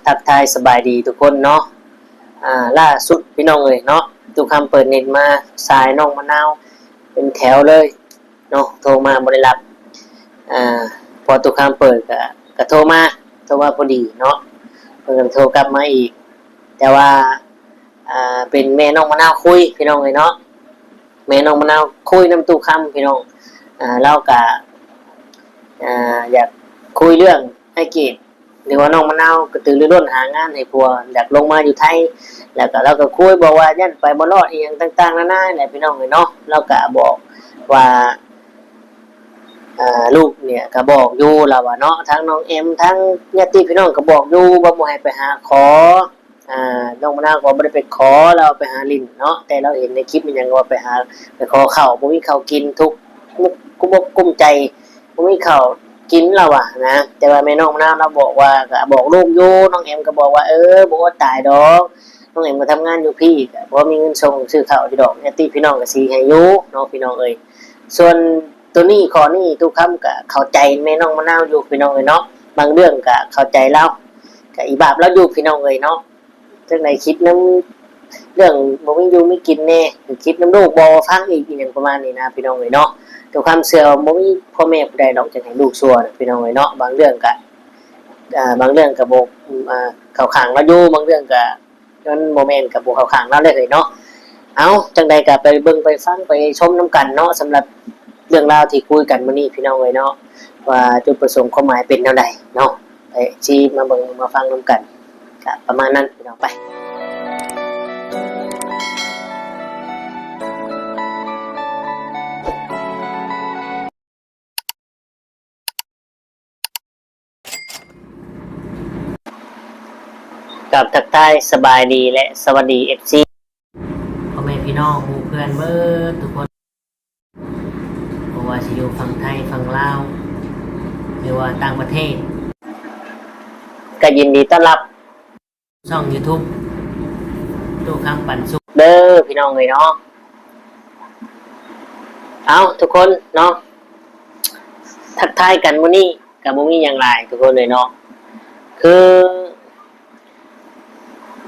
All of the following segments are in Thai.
ทักทายสบายดีทุกคนเนาะล่าสุดพี่น้องเลยเนาะทุกคำเปิดเน็ตมาสายน้องมะนาวเป็นแถวเลยเนาะโทรมาบริรับพอทุกคำเปิดก็โทรมาพอดีเนาะเพิ่นโทรกลับมาอีกแต่ว่าเป็นแม่น้องมะนาวคุยพี่น้องเลยเนาะแม่น้องมะนาวคุยน้ำตู้คำพี่น้องเราก็อยากคุยเรื่องให้เกียรติหรือว่าน้องมะนาวก็ตื่นรุ่นหางานให้ผัวอยากลงมาอยู่ไทยแล้วก็เราก็คุยบอกว่ายันไปบ่รอดอีหยังต่างๆนานาแหละพี่น้องเลยเนาะเราก็บอกว่าลูกเนี่ยก็บอกอยู่แล้วว่าเนาะทั้งน้องเอ็มทั้งญาติพี่น้องก็บอกอยู่ว่าบ่ให้ไปหาขอน้องมะนาวก็บ่ได้ไปขอเราไปหาลิ้นเนาะแต่เราเห็นในคลิปมันยังว่าไปขอข้าวบ่มีข้าวกินทุกกุ้มใจบ่มีข้าวกินแล้วอ่ะนะแต่ว่าแม่น้องมะนาวเราบอกว่าก็บอกลูกอยู่น้องเอ็มก็บอกว่าบ่อดตายดอกน้องเอ็มมาทำงานอยู่พี่ก็บ่มีเงินส่งซื้อข้าวอยู่ดอกญาติพี่น้องก็สิให้อยู่เนาะพี่น้องเอ้ยส่วนตัวนี้ขอนี่ทุกคำก็เข้าใจแม่น้องมะนาวอยู่พี่น้องเอ้ยเนาะบางเรื่องก็เข้าใจเราก็อีบาปเราอยู่พี่น้องเอ้ยเนาะจังได๋คิดนำเรื่องบ่มีอยู่มีกินแน่คิดนำลูกบ่ฟังอีกอหยังประมาณนี้นะพี่น้องเอ้ยเนาะตัวความเชื่อบ่มีพ่อแม่ผู้ใดดอกจะให้ลูกชั่วพี่น้องเอ้ยเนาะบางเรื่องก็บ่เข้าข้างเราอยู่บางเรื่องก็มันบ่แม่นก็บ่เข้าข้างเราเลยเนาะเอาจังใดก็ไปเบิ่งไปฟังไปชมนํกันเนาะสำหรับเรื่องราวที่คุยกันมื้อนี้พี่น้องเอ้ยเนาะว่าจุดประสงค์ความหมายเป็นแนวใดเนาะไปชี้มาเบิ่งมาฟังนํกันก็ประมาณนั้นพี่น้องไปกับทักทายสบายดีและสวัสดี FC พ่อแม่พี่น้องหมู่เพื่อนเบิดทุกคนบ่ว่าสิอยู่ฝั่งไทยฝั่งลาวหรือว่าต่างประเทศก็ยินดีต้อนรับช่อง YouTube ตู้คำปันสุขเด้อพี่น้องเอ้ยเนาะเอาทุกคนเนาะทักทายกันมื้อนี้ก็บ่มีหยังหลายทุกคนเลยเนาะคือ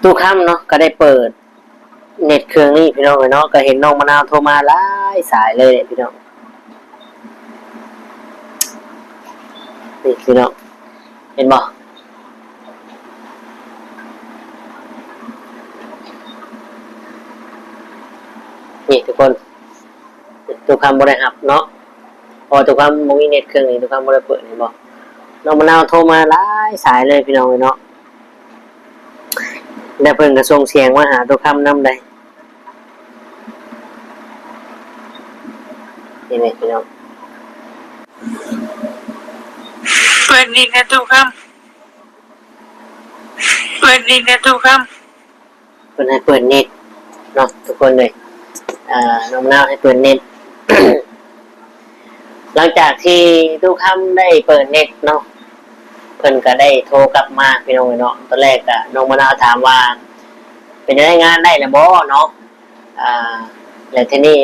ตู้ค่ำเนาะก็ได้เปิดเน็ตเครื่องนี้พี่น้องเนาะก็เห็นน้องมะนาวโทรมาหลายสายเลยพี่น้องนี่พี่น้องเห็นบ่นี่ทุกคนตู้ค่ำบ่ได้รับเนาะพอตู้ค่ำบ่มีเน็ตเครื่องนี้ตู้ค่ำบ่ได้เปิดเห็นบ่น้องมะนาวโทรมาหลายสายเลยพี่น้องเนาะแล้วเพิ่นก็ส่งเสียงมาหาตัวคำนำได้นี่แหละพี่น้องเปิดนิดนะทุกคำเปิดนิดนะทุกคำเพิ่นให้เปิดเน็ตเนาะทุกคนเลยน้องมะนาวให้เปิดเน็ต หลังจากที่ทุกคำได้เปิดเน็ตเนาะเพิ่นก็ได้โทรกลับมาพี่น้องเนาะตอนแรกอะน้องมะนาวถามว่าเป็นได้งานได้แล้วบ่เนาะแล้วทีนี้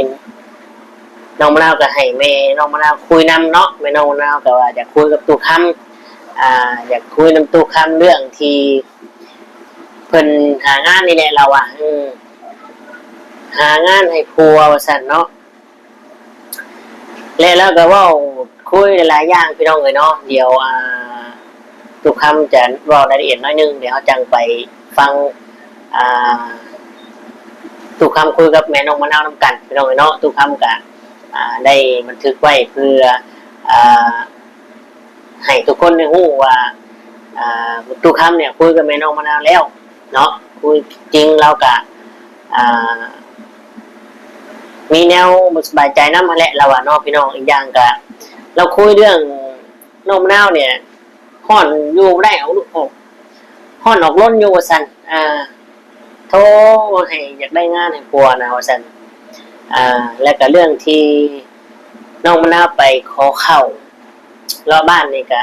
น้องมะนาวก็ให้แม่น้องมะนาวคุยนำเนาะแม่น้องมะนาวก็ว่าอยากคุยกับตู้คำอยากคุยนำตู้คำเรื่องที่เพิ่นหางานนี่แหละเราอ่ะหางานให้ผัวว่าซั่นเนาะแล้วก็เว้าคุยหลายๆอย่างพี่น้องเนาะเดี๋ยวทุกคำจะรอรายละเอียดน้อยนึงเดี๋ยวเขาจังไปฟังทุกคำคุยกับแม่น้องมะนาวน้ำกันพี่น้องเนาะทุกคำก็ได้บันทึกไว้เพื่อให้ทุกคนได้รู้ว่าทุกคำเนี่ยคุยกับแม่น้องมะนาวแล้วเนาะคุยจริงเราก็มีแนวสบายใจน้ำมาแหละเราว่าเนาะพี่น้องอีกอย่างก็เราคุยเรื่องน้องมะนาวเนี่ยห่อนอยู่ได้เอาลูกออกห่อนออกล้นอยู่ว่าซั่นโทรให้อยากได้งานให้ผัวนะว่าซั่นแล้วก็เรื่องที่น้องมะนาวไปขอเข้ารอบบ้านนี่ก็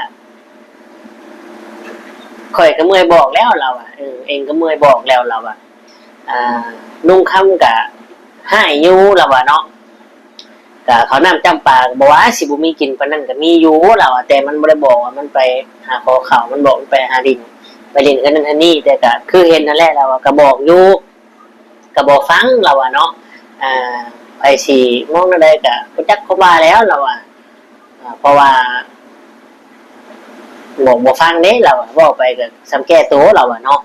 ข่อยก็เมื่อยบอกแล้วเราอ่ะเองก็เมื่อยบอกแล้วเราอ่ะนุ่งค่ำก็ให้อยู่เราอ่ะเนาะก็เขาน้ำจำปาบอกว่าสิบุมีกินปานนั้นก็มีอยู่เราแต่มันบ่ได้บอกว่ามันไปหาขอข้าวมันบอกมันไปหาดิน ไปเล่นกันนั่นอันนี้แต่ก็คือเห็นนั่นแหละเราก็บอกอยู่ก็บอกฟังเราเนาะไปสิมองนั่นใดก็บ่จักเขาว่าแล้วเราเพราะว่าบ่ฟังเด้เราเว้าไปก็สำแก้ตัวเราเนาะ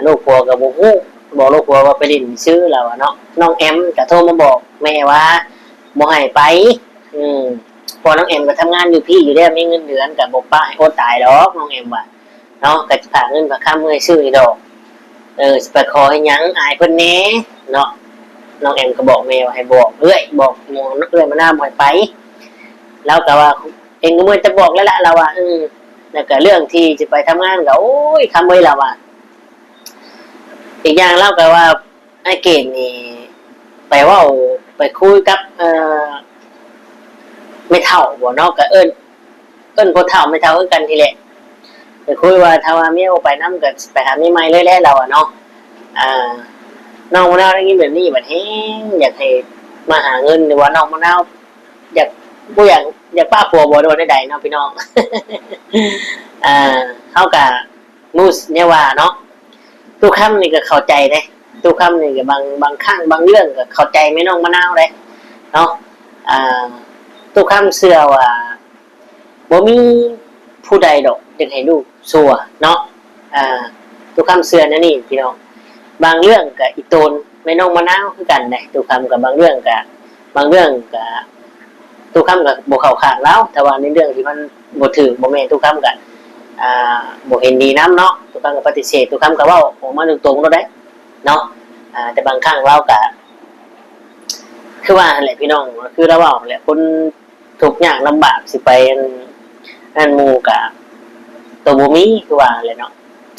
ลูกผัวก็บ่ฮู้บอกลูกผัวว่าไปเล่นซื้อเราเนาะน้องแอมก็โทรมาบอกแม่ว่าบ่ให้ไปพอน้องแอมก็ทำงานอยู่พี่อยู่แล้วมีเงินเดือนก็บ่ป้าให้อดตายดอกน้องแอมว่าเนาะก็ฝากเงินฝากค่ามื้อซื้อดอกสิไปขอให้หยังอายเพิ่นแหน่เนาะน้องแอมก็บอกแม่ว่าให้บอกบอกหมู่เอื้อยมาหน้าบ่ให้ไปแล้วก็ว่าเองก็มื้อจะบอกแล้วล่ะเราว่าแล้วก็เรื่องที่จะไปทำงานก็โอ้ยคำเว้ยเราว่าอีกอย่างเล่าก็ว่าไอ้เกดนี่ไปว่าไปคุยกับไม่เท่าบ่เนาะก็เอิ้นพ่อเท่าไม่เท่ากันทีแหละไปคุยว่าถ้าว่าเมียไปนำก็ไปหาเมียใหม่เลยแหละเราเนาะน้องมะนาวได้ยินแบบนี้บัดแฮงอยากให้มาหาเงินหรือว่าน้องมะนาวอยากบ่อยากป้าผัวบ่โดนใดๆเนาะพี่น้องเฮาก็มูสเนี่ยว่าเนาะทุกคำนี่ก็เข้าใจเด้ทุกคำนี่ก็บางครั้งบางเรื่องก็เข้าใจไม่น้องมะนาวเด้เนาะทุกคำเชื่อว่าบ่มีผู้ใดดอกจึงให้ลูกชั่วเนาะทุกคำเชื่อนั่นนี่พี่น้องบางเรื่องก็อีโตนไม่น้องมะนาวคือกันเด้ทุกคำกับบางเรื่องก็ทุกคำก็บ่เข้าข้างแล้วแต่ว่าในเรื่องที่มันบ่ถูกบ่แม่นทุกคำก็บ่เห็นดีน้ำเนาะทุกคำก็ปฏิเสธทุกคำก็เว้าออกมาตรงๆแล้วได้เนาะแต่บางครั้งเราก็คือว่าแหละพี่น้องคือเราเว้าแหละคนทุกข์ยากลำบากสิไปนั่นหมู่ก็ตัวบ่มีคือว่าแหละเนาะ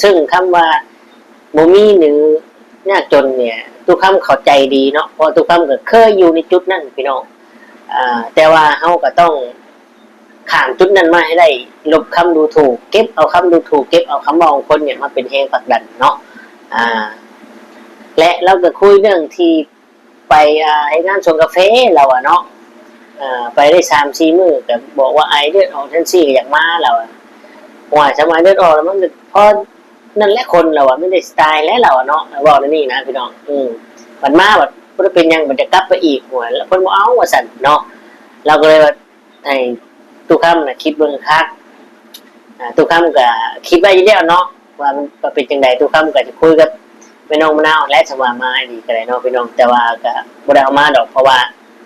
ซึ่งคำว่าบ่มีหรือยากจนเนี่ยทุกคำเข้าใจดีเนาะเพราะทุกคำก็เคยอยู่ในจุดนั้นพี่น้องแต่ว่าเฮาก็ต้องข้ามจุดนั้นมาให้ได้ลบคำดูถูกเก็บเอาคำดูถูกเก็บเอาคำมองคนเนี่ยมาเป็นแรงผลักดันเนาะและเราก็คุยเรื่องที่ไปให้งานชงกาแฟเราเนาะไปได้ 3-4 มื้อก็บอกว่าไอเลือดออกทันซี่ก็อยากมาเราว่าสมัยเลือดออกแล้วมันพอนั่นแหละคนเราไม่ได้สไตล์แล้วเราเนาะบอกนี่นะพี่น้องมันมาแบบบ่เป็นยังมันจะกลับไปอีกหัวแล้วเพิ่นบ่เอาว่าซั่นเนาะเราก็เลยว่าให้ทุกคำน่ะคิดเบิ่งคักทุกคำก็คิดไว้อยู่แล้วเนาะว่ามันเป็นจังไดทุกคำก็จะคุยกับแม่น้องมะนาวและสว่ามาดีก็ได้เนาะพี่น้องแต่ว่าก็บ่ได้เอามาดอกเพราะว่า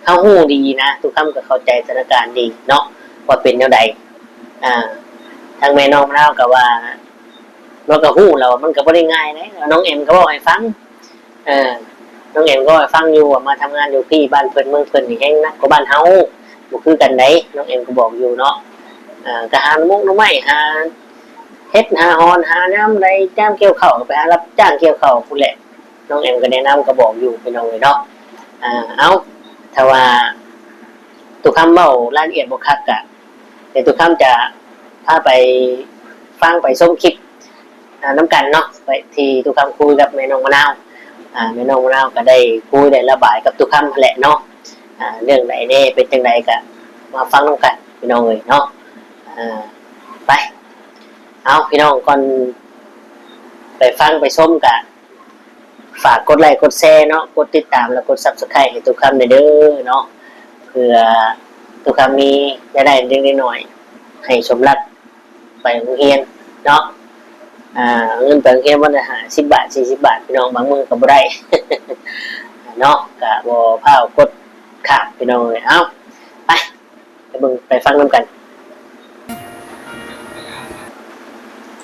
เฮาฮู้ดีนะทุกคำก็เข้าใจสถานการณ์ดีเนาะว่าเป็นแนวใดทางแม่น้องมะนาวก็ว่าเราก็ฮู้แล้วมันก็บ่ได้ง่ายนะน้องเอ็มก็บอกให้ฟังน้องเอ็มก็ฟังอยู่ว่ามาทำงานอยู่ที่บ้านเพิ่นเมืองเพิ่นนี่แฮงนักกว่าบ้านเฮาบ่คือกันไดน้องเอ็มก็บอกอยู่เนาะก็หามุกน้ำไม้หาเฮ็ดหาฮอนหาน้ำใดจ้างเกี่ยวข้าวไปหารับจ้างเกี่ยวข้าวพุ่นแหละน้องเอ็มก็แนะนำก็บอกอยู่พี่น้องเนาะเอาถ้าว่าตุกคำเว้ารายละเอียดบ่คักก็เดี๋ยวตุกคำจะพาไปฟังไปชมคลิปน้ำกันเนาะไปที่ตุกคำคุยกับแม่น้องมะนาวแม่น้องมะนาวก็ได้คุยได้ระบายกับตุกคำแหละเนาะเรื่องไหนเน่เป็นจังไดก็มาฟังน้ำกันพี่น้องเนาะไปเอาพี่น้องก่อนไปฟังไปชมกันฝากกดไลค์กดแชร์เนาะกดติดตามแล้วกด Subscribe ให้ตุกคำเด้อเนาะเพื่อตุกคำมีได้เล็กๆน้อยๆให้สมรักไปโรงเรียนเนาะเงินไปโรงเรียนวันละ50 บาท40 บาทพี่น้องบางมื้อก็บ่ได้ เนาะก็บ่พากดขาดพี่น้องเลยเอาไปเบิ่งไปฟังนํกัน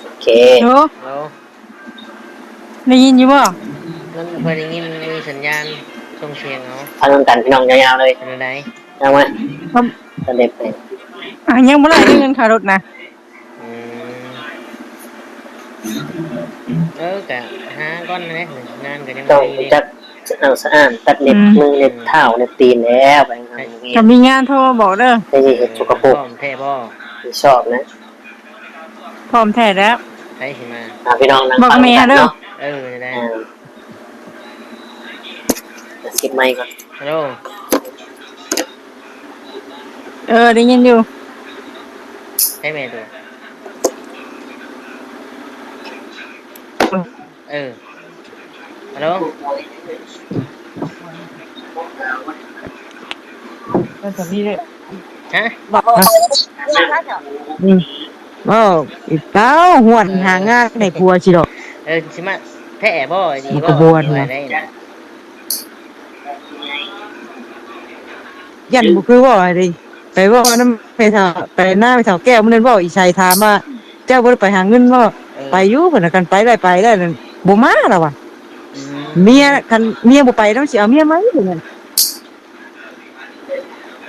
โอเคโอ้ได้ยินอยู่บ่มันพอได้ยินมีสัญญาณส่งเสียงเนาะฟังนํกันพี่น้องยาวๆเลยเป็นไดเอามาสเต็ปไปยังบ่ได้เงินค่ารถนะกะหาก้อนเลยงานก็ยังต้องจัดเอาสะอาดตัดเล็บมือเล็บเท้าเล็บตีนแล้วไปทำงี้ถ้ามีงานโทรบอกเด้อได้สิเฮ็ดสุขภาพแท้บ่ชอบนะพร้อมแท้แล้วใช่สิมาพี่น้องนั่งฟังกันเนาะได้สิบไมค์ก่อนฮัลโหลได้ยินอยู่ให้แม่ดู เออฮัลโหล นั่นสามีเลย ฮะ อืมบ่อีกเก้าหวนหางานให้ผัวสิดอก สิมาแท้บ่ดี มัน บ่ ก็บวน ว่า นะ ได้นะ ยันบ่คือว่าอะไรไปว่านำไปเฒ่าไปหน้าไปเฒ่าแก้วมื้อนั้นเว้าอีชัยถามว่าเจ้าบ่ได้ไปหาเงินบ่ไปอยู่เพิ่นน่ะกันไปได้นั่นบ่มาแล้วว่ะ อื เมียคันเมียบ่ไปต้องสิเอาเมียมาอีกนั่น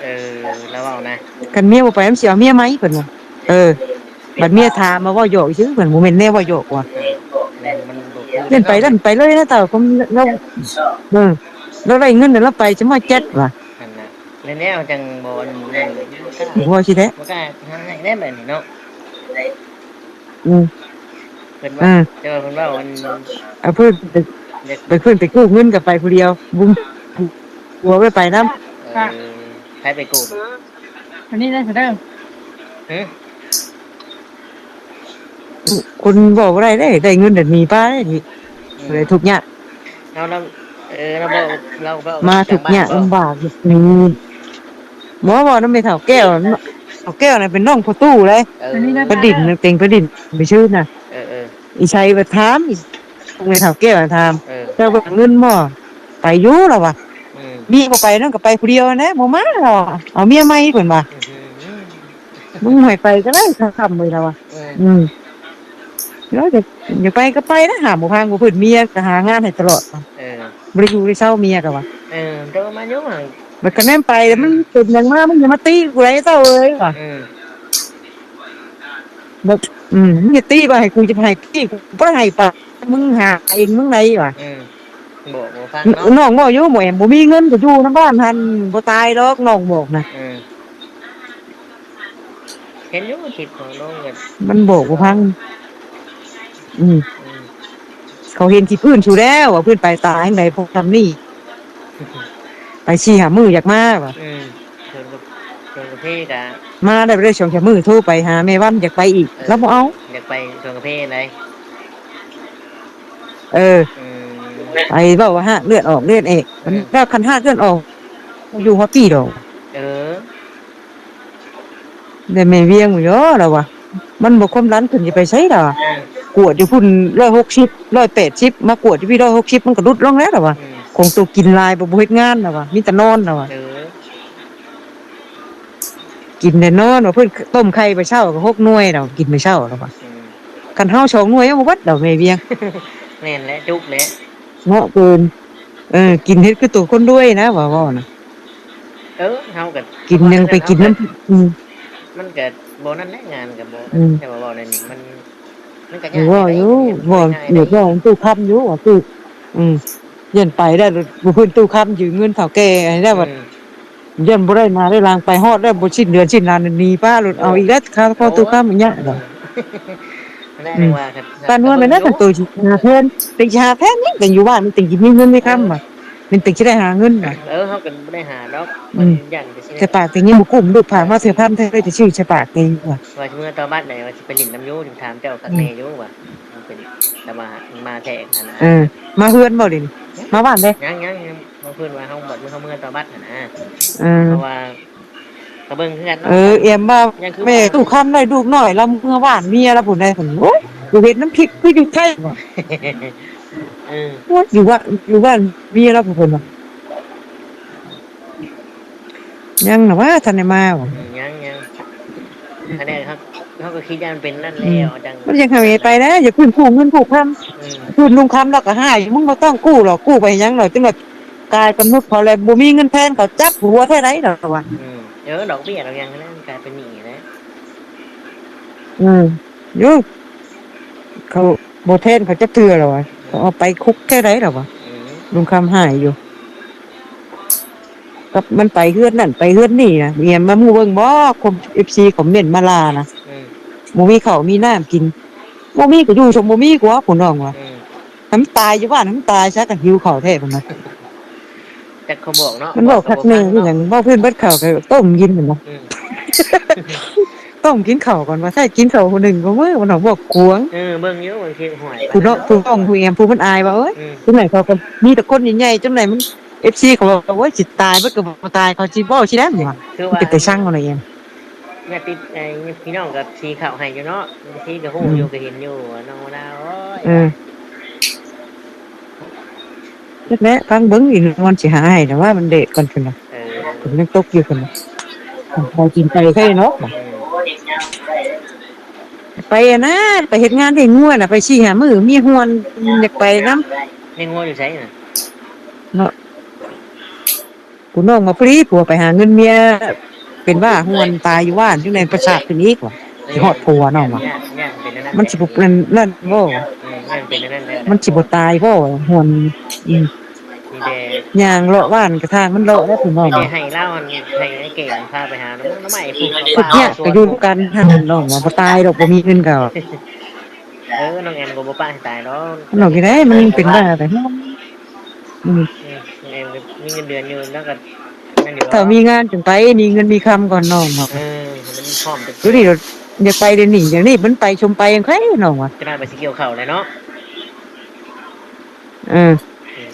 เออแล้วเว้านะ คันเมียบ่ไปต้องสิเอาเมียมาอีกเพิ่นว่าบัดเมียถามมาเว้าหยอกซื่อเพิ่นบ่แม่นแน่เว้าหยอกว่ะ แม่นมันบ่คือ เล่นไปเล่นไปเลยนะเต่าผมเราเออเราได้เงินเดี๋ยวเราไปจะมาเจ็ดว่ะ นั่นน่ะแล้วแนวจังบ่นั่นบ่กล้า ว่าสิแท้ บ่กล้าหาให้ได้แบบนี้เนาะ อืม เพิ่นว่าเจ้าเพิ่นว่ามัน เอาเพื่อนไปเพื่อนไปกู้เงินกับไปผู้เดียวบุ้มหัวไปน้ ใครไปกู้ อันนี้ได้เสด็จ หึ คนบอกว่าได้เงินเดี๋ยวมีป้าได้ทีเลยทุกอย่าง เราเราบ่เราบ่ มาทุกอย่างลำบากนี่หมอบอกน้ำไม่เท่าแก้วเท่าแก้วน่ะเป็นน้องพ่อตู้เลยประดิษฐ์เต็งประดิษฐ์ไปชื่อน่ะ อีชัยไปถามอีไม่เท่าแก้วถามเจ้าเงินบ่ไปอยู่หรอวะมีบ่ไปนั่นก็ไปผู้เดียวนะบ่มาหรอเอาเมียใหม่เพิ่นว่ามึงให้ไปก็ได้คำเลยแล้วว่ะแล้วอย่าไปก็ไปนะหาบ่พังบ่เพิ่นเมียก็หางานให้ตลอดบ่ได้อยู่ได้เช้าเมียก็ว่าเดี๋ยวมาอยู่หั่นมันก็แน่ไปแล้วมันเป็นหยังมามึงอย่ามาตีกูได้เจ้าเอ้ยว่ะแบบมึงอย่าตีบ่ให้กูจะให้ตีกูบ่ให้ปะมึงหาเองมึงไหนว่ะบ่ฟังเนาะ น้องบ่อยู่บ่แอมบ่มีเงินก็อยู่นำบ้านหั่นบ่ตายดอกน้องบอกนะ เห็นอยู่คลิปของน้องกัน มันบอกบ่พังเขาเห็นที่พื้นชูแล้วว่าพื้นไปตายจังไดพวกทำนี่ไปชี้หามืออยากมาว่ะชวนกาแฟกะมาได้บ่ได้2 มื้อโทรไปหาแม่วันอยากไปอีกแล้วบ่เอา อยากไปชวนกาแฟเลย ไปเว้าว่าฮะเลือดออกเลือดเอกมันแล้วคันฮะเลือดออกอยู่ฮอดปีดอกได้แม่เวียงอยู่แล้วว่ะมันบ่ความดันขึ้นสิไปไสดอกกวดอยู่พุ่น160 180มากวดอยู่พี่160มันก็ลดลงแล้วล่ะว่ะคงตัวกินลายบ่เฮ็ดงานล่ะว่ะมีแต่นอนล่ะว่ะกินแต่นอนว่าเพิ่นต้มไข่ไปเช้าก็6หน่วยดอกกินไปเช้าแล้วว่ะคันเฮา2หน่วยยังบ่เบิดดอกแม่เวียง แม่นและจุกและ เงาะเกินกินเฮ็ดคือตัวคนด้วยนะว่านะเฮาก็กินยังไปกินน้ำมันก็บ่นั่นแหละงานก็บ่แต่ว่าในนี้มันก็ยากว่าอยู่ว่าอยู่ว่าตู้ค้ำอยู่ว่าตู้เย็นไปได้บ่เพิ่นตู้ค้ำยืมเงินเฒ่าแก่ได้ว่าเย็นบ่ได้มาได้ลางไปฮอดได้บ่สิ้นเดือนสิ้นล้านหนีป้ารถเอาอีกแล้วค่าพอตู้ค้ำอย่างเงี้ยได้ว่าครับปานว่าแม่นตัวสิหาแทนติหาแทนนี่แต่อยู่บ้านมันติมีเงินไม่ค้ำอ่ะมันติสิได้หาเงินน่ะเฮาก็บ่ได้หาดอกมันยันไปซิใช่ปากติยังบ่กุ้มลูกผ่านมาเสียพันแท้ได้ชื่อใช่ปากติว่ะว่าเมื่อตอนบ้านไหนว่าสิไปลิ้นน้ำยูถึงถามเจ้าข้างในอยู่ว่ามันเป็นแต่มาแท้หั่นน่ะมาเฮือนบ่ดิมาบ้านเด้ยังบ่เพิ่นว่าเฮาบ่เมื่อตอนบ้านหั่นนะเพราะว่าก็เบิ่งคือกันเอ็มว่าแม่ตู้ค้ำได้ลูกน้อยแล้วเมื่อบ้านเมียแล้วพุ่นได้พุ่นโอ้อยู่เฮ็ดน้ำพริกคืออยู่ไทยว่ะอยู่บ้านเมียแล้วพุ่นว่ะยังน่ะว่าทันได้มาว่ะยังอันนี้เขาก็คิดว่ามันเป็นนั่นแล้วจังมันยังหาไปนะอย่าพึ่งกู้เงินกู้ค้ำกู้ลุงค้ำแล้วก็ให้มึงบ่ต้องกู้หรอกกู้ไปยังหน่อยจังว่ากลายเป็นมนุษย์พอแล้วบ่มีเงินแทนเขาจับหัวแท้ไหนดอกว่ะดอกเบี้ยเรายังนั้นกลายเป็นหนี้แล้วอยู่เขาบ่แทนเขาจับเทื่อแล้วว่ะเขาเอาไปคุกแค่ไหนดอกว่ะลุงค้ำหายอยู่กับมันไปเฮือนนั่นไปเฮือนนี่นะเมียมาหมู่เบิ่งบ่คม FC คอมเมนต์มาลานะบ่มีข้าวมีน้ำกินบ่มีก็อยู่ชมบ่มีกว่าพุ่นน้องว่าให้มันตายอยู่บ้านให้มันตายซะก็หิวข้าวแท้พุ่นน่ะแต่เขาบอกเนาะมันบอกคักแน่คือหยังบ่เพิ่นเบิดข้าวก็ต้มกินพุ่นน่ะ ต้องกินข้าวก่อนว่าใช่กินข้าวคนหนึ่งก็มื้อมันบอกกวง เบิ่งอยู่บางทีห่วย ผู้น้องผู้ต้องผู้แอมผู้มันอายว่าเอ้ยจังไหนเขาก็มีแต่คนใหญ่ๆจังไหนมัน FC เขาบอกว่าโอ้ยสิตายเบิดก็บ่ตายเขาสิเว้าสิได้บ่ว่า คือ มัน ว่า เป็นแต่ช่างเอาหน่อยเอง แม่ติดพี่น้องกับชีข่าวให้อยู่เนาะบางทีก็ฮู้อยู่ก็เห็นอยู่ว่าน้องมะนาวโอ้ย จักแล้ฟังเบิ่งอีกมันสิหาให้แต่ว่ามันเดะก่อนพุ่นน่ะ เออ ผมยังตกอยู่พุ่นน่ะพอกินไปแค่เนาะไปอะนะไปเฮ็ดงานที่งัวน่ะไปชี้หามื้อมีฮวนอยากไปนำ ในงัวอยู่ไสน่ะ เนาะผู้น้องมาฟรีผัวไปหาเงินเมียเป็นว่าฮวนตายอยู่บ้านอยู่ในประสาทขึ้นอีกว่ะสิฮอดผัวน้องว่ะ ย่างเป็นอันนั้น มันสิบ่เป็นนั่นบ่ ย่างเป็นอันนั้นแล้ว มันสิบ่ตายบ่ฮวนมีแต่ ย่างเลาะบ้านกระทางมันเลาะแล้วผู้น้อง มีแต่ให้เล่าให้ไอ้เก่งพาไปหาน้ำใหม่ปลูก ทุกอย่างก็อยู่กันทางน้องว่าบ่ตายดอกบ่มีเงินก็ น้องแอมก็บ่ป้าให้ตายเนาะ น้องสิได้มันเป็นบ้าแต่น้องแอมมีเงินเดือนอยู่แล้วก็นั่นอยู่ ถ้ามีงานจนไปมีเงินมีคำก่อนน้องเนาะ มันพร้อมจะ ดูดิอย่าไปเดี๋ยวนี้อย่างนี้มันไปชมไปยังไงน้องว่ะ จะได้ไปสิเกี่ยวเข่าเลยเนาะ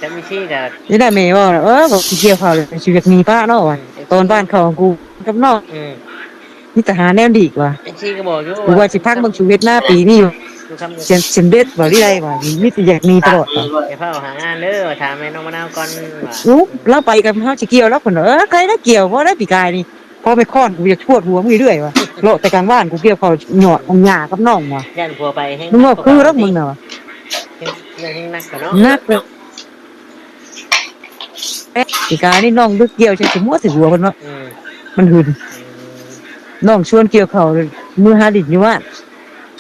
จะมีชี้กับ นี่ได้แม่ว่าบอกสิเกี่ยวเขาเลยชีวิตมีป้าเนาะว่ะตอนบ้านเขาของกูกับน้องนี่ทหารแนวดีกว่า ไอ้ชี้ก็บอกอยู่ กูว่าสิพักบางชีวิตหน้าปีนี้ ดูคำ เสียนเด็ดบ่ได้ว่านี่สิอยากมีตลอดป่ะ อย่าเพิ่งหางานเด้อถามแม่น้องมะนาวก่อนว่า อู้เราไปกับเฮาสิเกี่ยวแล้วเพิ่นใครได้เกี่ยวบ่ได้ปีกายนี่พอไปค้อนกูอยากชวดหัวมึงเรื่อยว่ะโลแต่กลางบ้านกูเกี่ยวเขาหยอดหญ้ากับน้องว่ะ ย่านผัวไปให้ มึงว่าคือรักมึงน่ะว่ะ เรื่องนักกันเนาะ นักเลยปีกายนี่น้องดึกเกี่ยวใช่สิมัวสิหัวเพิ่นว่ามันหึนน้องชวนเกี่ยวเขามือหาดินอยู่ว่า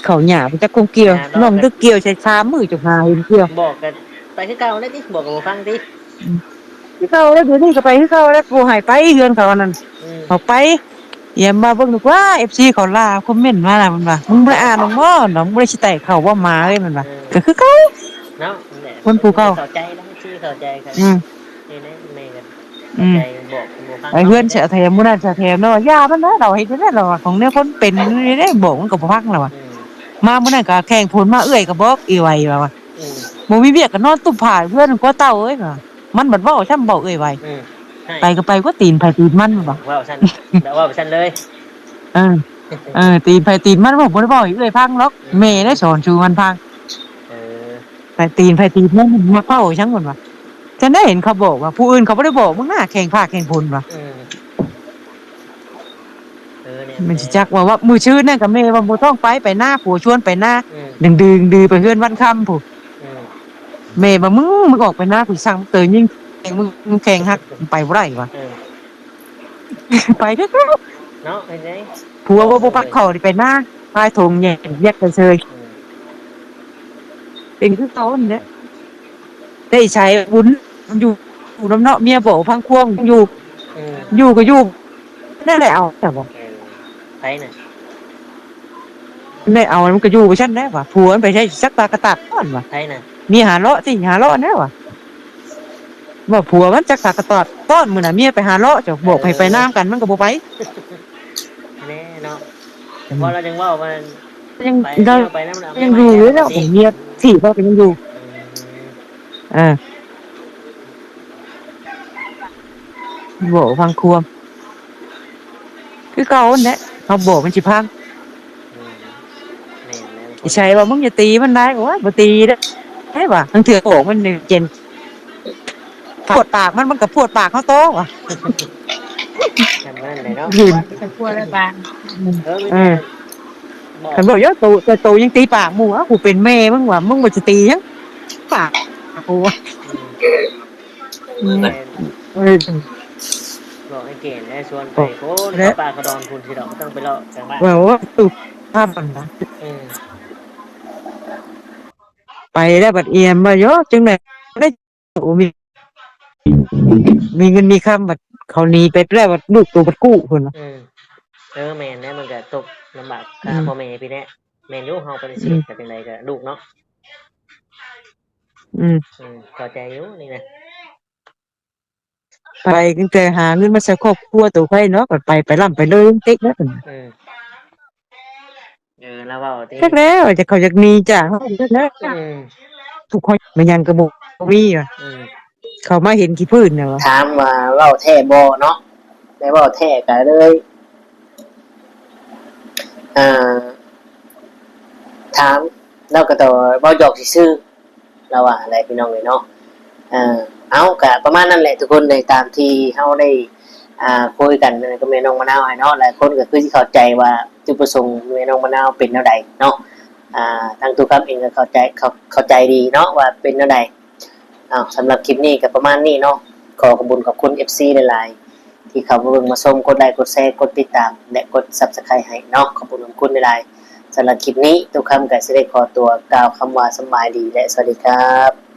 เขาหญ้าไปจักคงเกี่ยวน้องดึกเกี่ยวใช้3มื้อจะหาเห็นเกี่ยว บอกกันไปคือเก่าแล้วติบอกกับฟังติ คือเขาแล้วเดี๋ยวนี้ก็ไปคือเขาแล้วกูหายไปเฮือนเขานั่นเขาไปอย่ามาเบิ่งดีกว่า FC เขาล่าคอมเมนต์มาล่ะมันว่ามึงบ่ได้อ่านบ่น้องบ่ได้สิแตกเขาว่ามาเลยมันว่าก็คือเขา เนาะ คนผู้เก่า เข้าใจแล้วชี้เข้าใจกันนี่นะแม่กันใจบอกฟัง ไอ้เพื่อนเสียแถมมื้อนั้นเสียแถมเนาะย่ามันนะเราเฮ็ดได้เราของเนี่ยคนเป็นนี่ได้บอกมันก็บ่ฟังแล้วว่ะมามื้อนั้นก็แข่งผลมาเอื้อยก็บอกอีไว้ว่าบ่มีเวียกก็นอนตุ้มผ้าเพื่อนก็เต้าเอ้ยว่ามันบัดเว้าซ้ำบอกเอ้ยไว้ไปก็ไปก็ตีนไผตีนมันบ่ ว่าซั่นแล้วว่าซั่นเลย ตีนไผตีนมันบ่ได้บอกอีเอ้ยพังหรอกแม่ได้สอนชูมันพังไปตีนไผตีนมันมาเป้าจังก่อนว่ะจะได้เห็นเขาบอกว่าผู้อื่นเขาบ่ได้บอกมึงน่ะแข่งผ้าแข่งผลว่ะมันสิจักว่ามือชื่นนั่นก็แม่ว่าบ่ต้องไปหน้าผัวชวนไปหน้าดึงดือไปเฮือนวันค่ำผู้แม่ว่ามึงออกไปหน้ากูสั่งเตยยิ่งแข่งมึงแข่งฮักไปบ่ได้ว่ะไปเด้อ เนาะไอ้นี่ ผัวบ่ปักเข้านี่ไปหน้าพายถงแยกกันเซยเป็นคือเก่านี่แหละได้ใช้บุญมันอยู่น้ำเนาะเมียบอกพังควงอยู่ก็อยู่นั่นแหละเอาแต่บ่ ไปน่ะ ได้เอามันก็อยู่กับฉันได้ว่ะผัวมันไปใช้สักตากระตักก่อนว่ะ ไปน่ะ มีหาเลาะสิหาเลาะแน่ว่ะว่าผัวมันจักตากระตอดต้อนมื้อน่ะเมียไปหาเลาะจะบอกให้ไปน้ำกันมันก็บ่ไป แน่เนาะพอเราจังว่ามัน ยัง ไป เรา ไปนำ ยังอยู่แล้วผมเมียสี่ก็ยังอยู่บอกฟังควมคือเก่านั่นแหละเขาบอกมันสิพังใช่ว่ามึงอย่าตีมันได้ก็ว่าบ่ตีเด้อใช่ป่ะทั้งเถื่อโอกมันเจนปวดปากมันก็ปวดปากเขาโตว่ะ ทำนั่นเลยเนาะ ยืน ปวดอะไรบ้าง ฉันบอกเยอะโตยังตีปากหมู่อ่ะกูเป็นแม่มึงว่ะมึงบ่จะตียังปากกูว่ะ บอกให้เก่งได้ชวนไปโอ้ปลากระดอนคุณที่เราต้องไปเลาะจากบ้าน ว่าตุกภาพมันนะไปได้บัดเอียมมาเยอะจังได๋ได้โอ้มีเงินมีคำบัดเขาหนีไปแล้วบัดลูกตัวบัดกู้พุ่นน่ะ แม่นเนี่ยมันก็ตกลำบากพ่อแม่พี่แน่แม่นอยู่เฮาปฏิเสธก็เป็นไรก็ลูกเนาะเข้าใจอยู่นี่นะไปตั้งแต่หาเงินมาใช้ครอบครัวตัวไผเนาะก็ไปร่ำไปเลยติ๊กนะพุ่น แล้วเว้าติ จักแล้วจะเขาจากหนี้จ้ะจักแล้ว อืม ทุกคนมันยังกระบอกมีอ่ะ อืม เขามาเห็นขี้พื้นน่ะวะ ถามว่าเว้าแท้บ่เนาะได้เว้าแท้ก็เลยอ่าถามเราก็ต้องเว้าหยอกซื่อๆเราว่าอะไรพี่น้องเอ้ยเนาะเอาก็ประมาณนั้นแหละทุกคนเลยตามที่เฮาได้คุยกันก็แม่น้องมะนาวให้เนาะหลายคนก็คือสิเข้าใจว่าจุดประสงค์แม่น้องมะนาวเป็นแนวใดเนาะทางทุกครับเองก็เข้าใจดีเนาะว่าเป็นแนวใดสำหรับคลิปนี้ก็ประมาณนี้เนาะขอขอบคุณขอบคุณ FC หลายๆที่เข้ามาเบิ่งมาชมกดไลค์กดแชร์กดติดตามและกด Subscribe ให้เนาะขอบคุณขอบคุณหลายๆสำหรับคลิปนี้ทุกคำก็สิได้ขอตัวกล่าวคำว่าสำบายดีและสวัสดีครับ